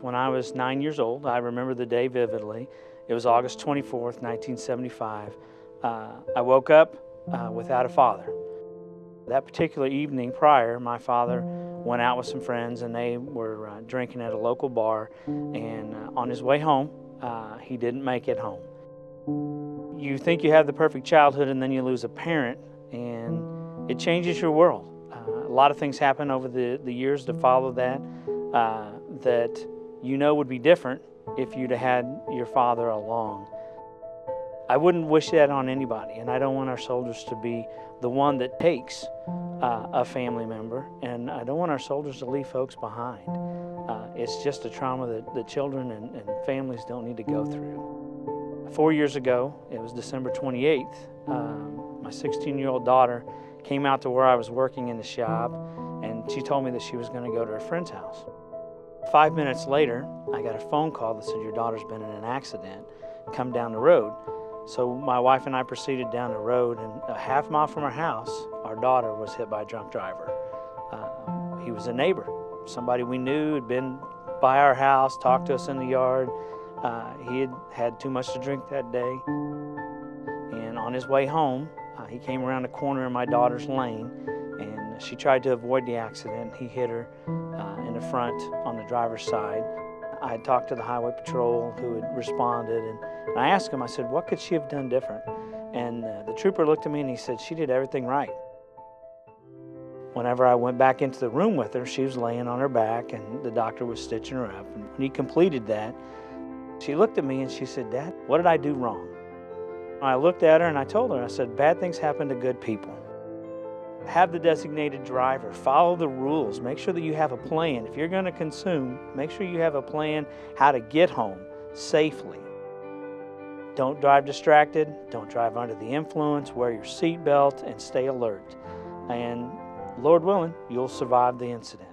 When I was 9 years old, I remember the day vividly. It was August 24th, 1975. I woke up without a father. That particular evening prior, my father went out with some friends and they were drinking at a local bar, and on his way home, he didn't make it home. You think you have the perfect childhood and then you lose a parent and it changes your world. A lot of things happen over the years to follow that that you know would be different if you'd have had your father along. I wouldn't wish that on anybody, and I don't want our soldiers to be the one that takes a family member, and I don't want our soldiers to leave folks behind. It's just a trauma that the children and families don't need to go through. 4 years ago, it was December 28th, my 16-year-old daughter came out to where I was working in the shop, and she told me that she was going to go to her friend's house. 5 minutes later, I got a phone call that said, "Your daughter's been in an accident. Come down the road." So my wife and I proceeded down the road, and a half mile from our house, our daughter was hit by a drunk driver. He was a neighbor, somebody we knew, had been by our house, talked to us in the yard. He had had too much to drink that day. And on his way home, he came around the corner in my daughter's lane, and she tried to avoid the accident. He hit her in the front on the driver's side. I had talked to the highway patrol who had responded, and I asked him, I said, what could she have done different? And the trooper looked at me and he said, she did everything right. Whenever I went back into the room with her, she was laying on her back and the doctor was stitching her up. And when he completed that, she looked at me and she said, "Dad, what did I do wrong?" I looked at her and I told her, I said, bad things happen to good people. Have the designated driver, follow the rules, make sure that you have a plan. If you're going to consume, make sure you have a plan how to get home safely. Don't drive distracted, don't drive under the influence, wear your seatbelt and stay alert. And Lord willing, you'll survive the incident.